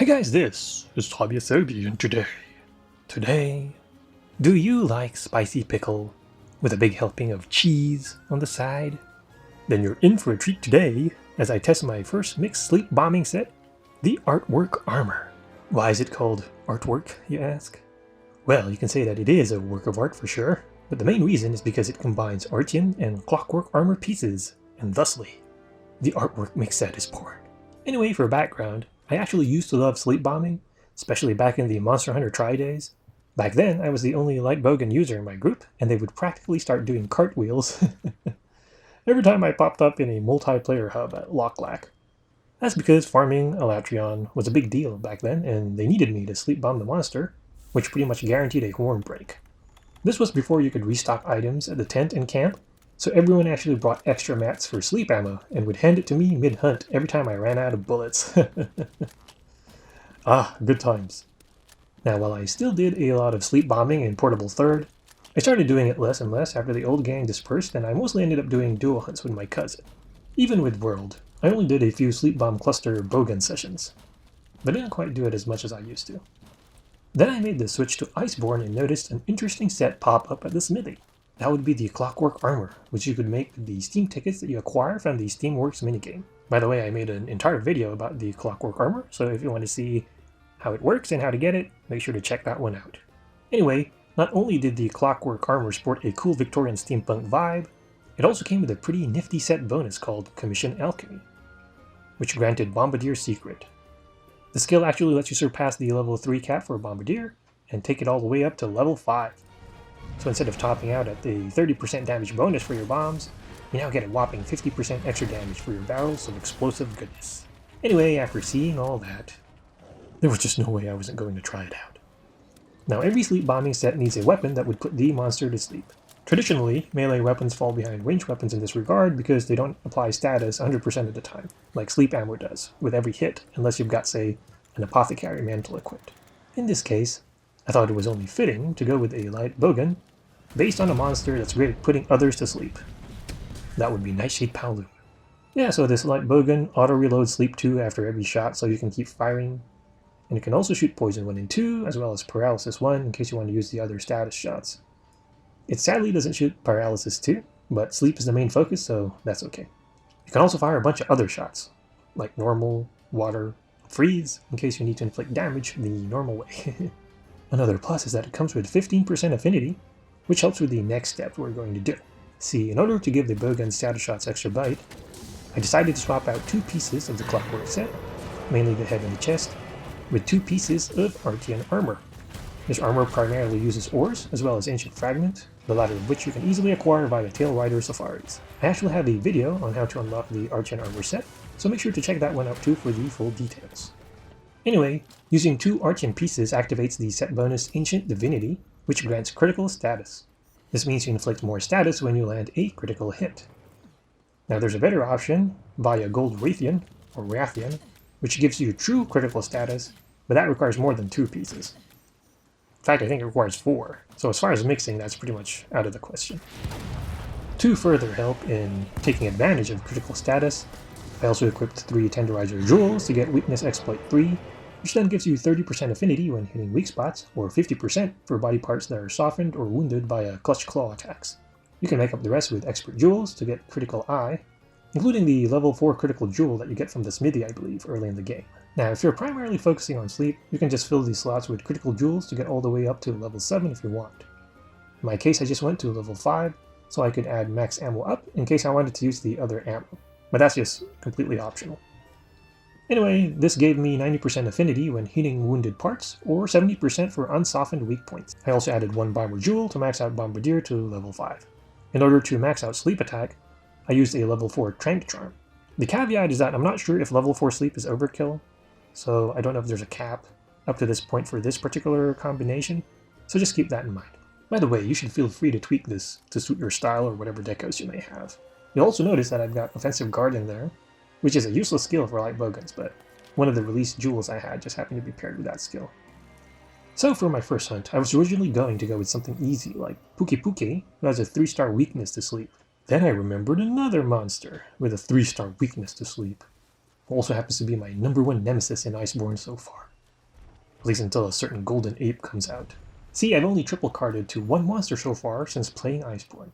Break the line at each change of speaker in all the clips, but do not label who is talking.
guys, this is Tobias Selby, and today, do you like spicy pickle with a big helping of cheese on the side? Then you're in for a treat today as I test my first mixed sleep bombing set, the ArtWork armor. Why is it called ArtWork, you ask? Well, you can say that it is a work of art for sure, but the main reason is because it combines Artian and Clockwork armor pieces, and thusly, the ArtWork mix set is born. Anyway, for background, I actually used to love sleep bombing, especially back in the Monster Hunter Tri days. Back then, I was the only light bowgun user in my group, and they would practically start doing cartwheels every time I popped up in a multiplayer hub at Locklack. That's because farming Elatrion was a big deal back then, and they needed me to sleep bomb the monster, which pretty much guaranteed a horn break. This was before you could restock items at the tent and camp, so everyone actually brought extra mats for sleep ammo and would hand it to me mid-hunt every time I ran out of bullets. Ah, good times. Now, while I still did a lot of sleep bombing in Portable Third, I started doing it less and less after the old gang dispersed, and I mostly ended up doing dual hunts with my cousin. Even with World, I only did a few sleep bomb cluster bowgun sessions, but I didn't quite do it as much as I used to. Then I made the switch to Iceborne and noticed an interesting set pop up at the smithy. That would be the Clockwork armor, which you could make with the Steam tickets that you acquire from the Steamworks minigame. By the way, I made an entire video about the Clockwork armor, so if you want to see how it works and how to get it, make sure to check that one out. Anyway, not only did the Clockwork armor sport a cool Victorian steampunk vibe, it also came with a pretty nifty set bonus called Commission Alchemy, which granted Bombardier Secret. The skill actually lets you surpass the level 3 cap for Bombardier and take it all the way up to level 5. So instead of topping out at the 30% damage bonus for your bombs, you now get a whopping 50% extra damage for your barrels of explosive goodness. Anyway, after seeing all that, there was just no way I wasn't going to try it out. Now, every sleep bombing set needs a weapon that would put the monster to sleep. Traditionally, melee weapons fall behind ranged weapons in this regard because they don't apply status 100% of the time, like sleep ammo does, with every hit, unless you've got, say, an apothecary mantle equipped. In this case, I thought it was only fitting to go with a light bowgun based on a monster that's great at putting others to sleep. That would be Nightshade Paolu. Yeah, so this light bowgun auto-reloads sleep 2 after every shot so you can keep firing. And it can also shoot Poison 1 and 2, as well as Paralysis 1 in case you want to use the other status shots. It sadly doesn't shoot Paralysis 2, but sleep is the main focus, so that's okay. You can also fire a bunch of other shots, like normal, water, freeze, in case you need to inflict damage the normal way. Another plus is that it comes with 15% affinity, which helps with the next step we're going to do. See, in order to give the bowgun status shots extra bite, I decided to swap out 2 pieces of the Clockwork set, mainly the head and the chest, with 2 pieces of Artian armor. This armor primarily uses ores, as well as ancient fragment, the latter of which you can easily acquire via Tail Rider Safaris. I actually have a video on how to unlock the Artian armor set, so make sure to check that one out too for the full details. Anyway, using 2 Artian pieces activates the set bonus Ancient Divinity, which grants critical status. This means you inflict more status when you land a critical hit. Now there's a better option via Gold Rathian, or Rathian, which gives you true critical status, but that requires more than 2 pieces. In fact, I think it requires 4, so as far as mixing, that's pretty much out of the question. To further help in taking advantage of critical status, I also equipped 3 Tenderizer Jewels to get Weakness Exploit 3, which then gives you 30% affinity when hitting weak spots, or 50% for body parts that are softened or wounded by Clutch Claw attacks. You can make up the rest with Expert Jewels to get Critical Eye, including the level 4 critical jewel that you get from the smithy, I believe, early in the game. Now, if you're primarily focusing on sleep, you can just fill these slots with critical jewels to get all the way up to level 7 if you want. In my case, I just went to level 5, so I could add max ammo up in case I wanted to use the other ammo, but that's just completely optional. Anyway, this gave me 90% affinity when hitting wounded parts, or 70% for unsoftened weak points. I also added 1 Bomber Jewel to max out Bombardier to level 5. In order to max out Sleep Attack, I used a level 4 Trank Charm. The caveat is that I'm not sure if level 4 sleep is overkill, so I don't know if there's a cap up to this point for this particular combination, so just keep that in mind. By the way, you should feel free to tweak this to suit your style or whatever decos you may have. You'll also notice that I've got Offensive Guard in there, which is a useless skill for light bowguns, but one of the released jewels I had just happened to be paired with that skill. So for my first hunt, I was originally going to go with something easy like Puke Puke, who has a 3-star weakness to sleep. Then I remembered another monster with a 3-star weakness to sleep, who also happens to be my #1 nemesis in Iceborne so far. at least until a certain golden ape comes out. See, I've only triple carded to one monster so far since playing Iceborne.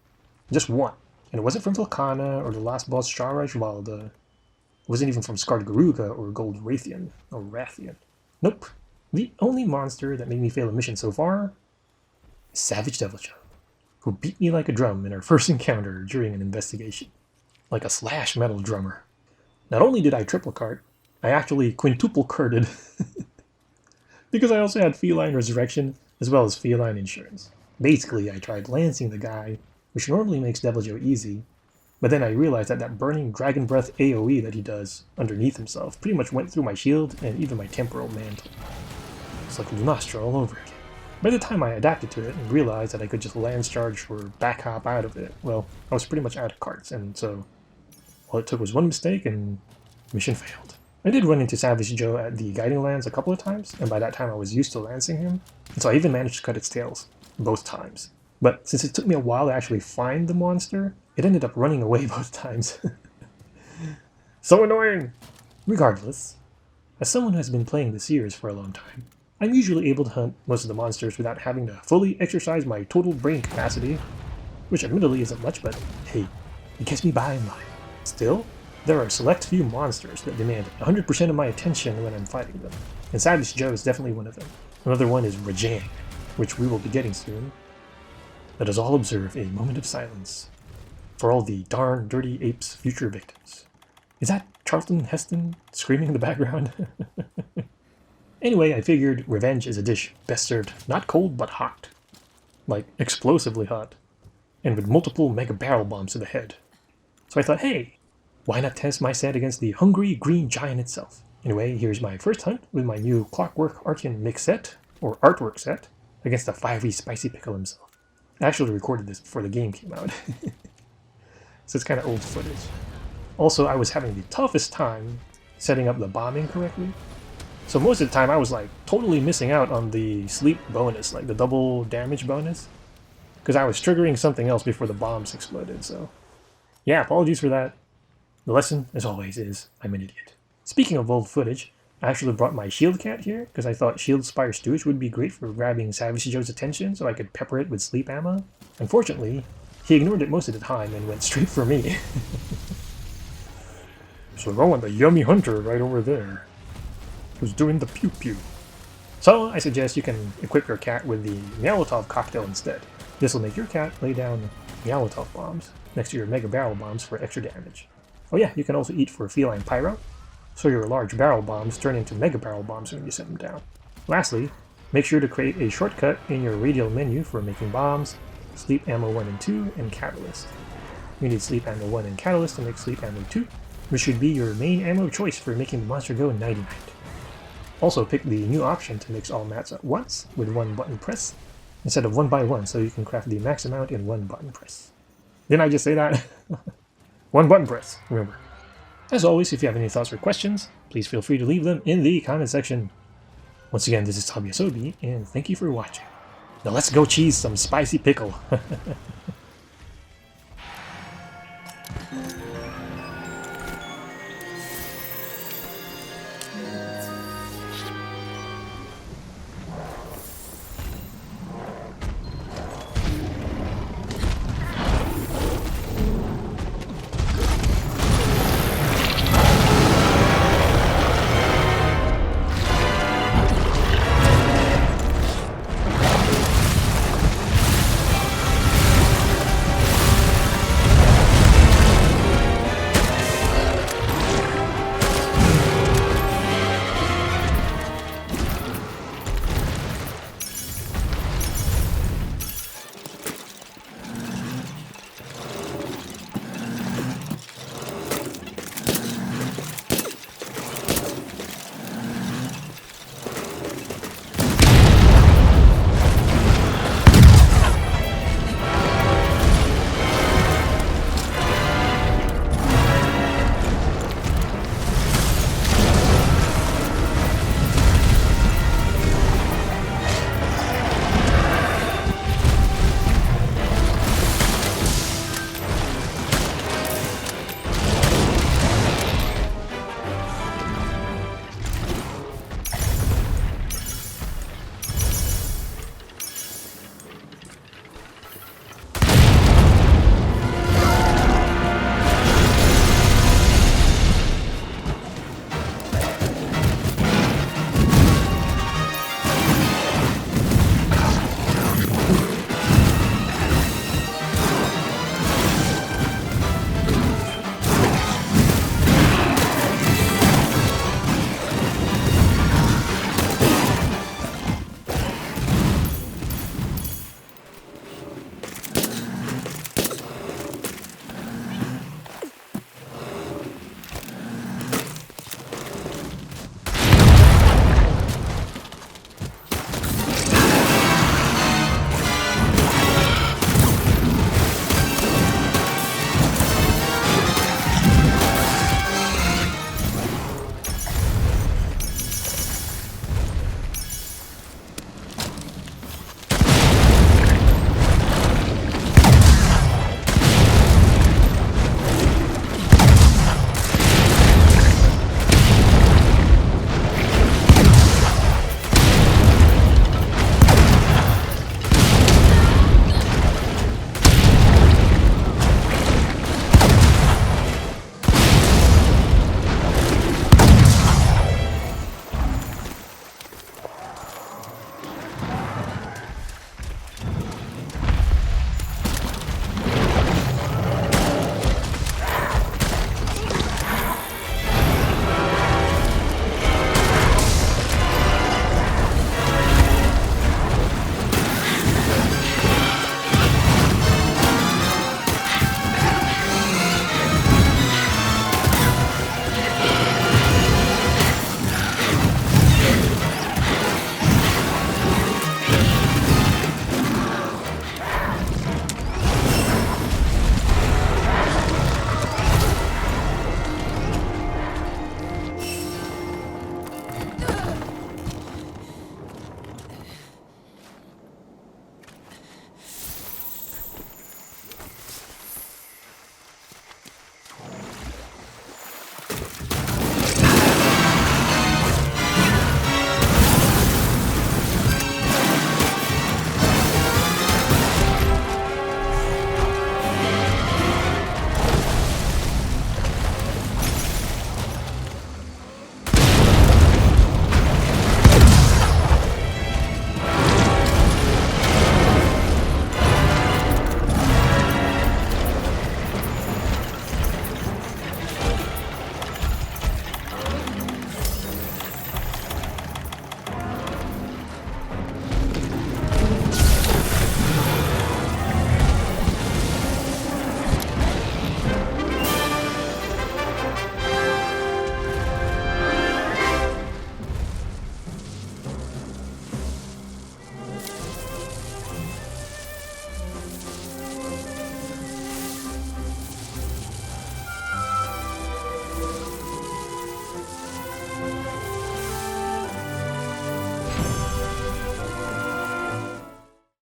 Just one. And it wasn't from Volcana or the last boss Sharaj Valda. It wasn't even from Scarred Garuga or Gold Rathian or Rathian. Nope. The only monster that made me fail a mission so far is Savage Deviljho, who beat me like a drum in our first encounter during an investigation. Like a slash metal drummer. Not only did I triple card, I actually quintuple carded because I also had Feline Resurrection as well as Feline Insurance. Basically, I tried lancing the guy, which normally makes Deviljho easy, but then I realized that that burning Dragon Breath AoE that he does underneath himself pretty much went through my shield and even my Temporal Mantle. It's like Lunastra all over again. By the time I adapted to it and realized that I could just lance charge or back hop out of it, well, I was pretty much out of cards, and so all it took was one mistake and mission failed. I did run into Savage Joe at the Guiding Lands a couple of times, and by that time I was used to lancing him, and so I even managed to cut its tails both times. But since it took me a while to actually find the monster, it ended up running away both times. So annoying! Regardless, as someone who has been playing the series for a long time, I'm usually able to hunt most of the monsters without having to fully exercise my total brain capacity, which admittedly isn't much, but hey, it gets me by in life. Still, there are a select few monsters that demand 100% of my attention when I'm fighting them, and Savage Joe is definitely one of them. Another one is Rajang, which we will be getting soon. Let us all observe a moment of silence for all the darn dirty apes' future victims. Is that Charlton Heston screaming in the background? Anyway, I figured revenge is a dish best served not cold but hot. Like explosively hot. And with multiple mega barrel bombs to the head. So I thought, hey, why not test my set against the hungry green giant itself? Anyway, here's my first hunt with my new Clockwork Artian mix set, or ArtWork set, against the fiery spicy pickle himself. I actually recorded this before the game came out. So it's kind of old footage. Also, I was having the toughest time setting up the bombing correctly. So most of the time I was like totally missing out on the sleep bonus, like the double damage bonus. Because I was triggering something else before the bombs exploded, so... yeah, apologies for that. The lesson, as always, is I'm an idiot. Speaking of old footage, I actually brought my shield cat here, because I thought Shield Spire Stooge would be great for grabbing Savage Joe's attention so I could pepper it with sleep ammo. Unfortunately, he ignored it most of the time and went straight for me. So go on the yummy hunter right over there, who's doing the pew-pew. So I suggest you can equip your cat with the Meowotov cocktail instead. This will make your cat lay down Meowotov bombs next to your Mega Barrel bombs for extra damage. Oh yeah, you can also eat for Feline Pyro, so your large barrel bombs turn into Mega Barrel bombs when you set them down. Lastly, make sure to create a shortcut in your radial menu for making bombs, Sleep Ammo 1 and 2, and Catalyst. You need Sleep Ammo 1 and Catalyst to make Sleep Ammo 2, which should be your main ammo choice for making the monster go nighty-night. Also pick the new option to mix all mats at once with one button press, instead of one by one, so you can craft the max amount in one button press. Didn't I just say that? One button press, remember. As always, if you have any thoughts or questions, please feel free to leave them in the comment section. Once again, this is Tabiasobi, and thank you for watching. Now let's go cheese some spicy pickle.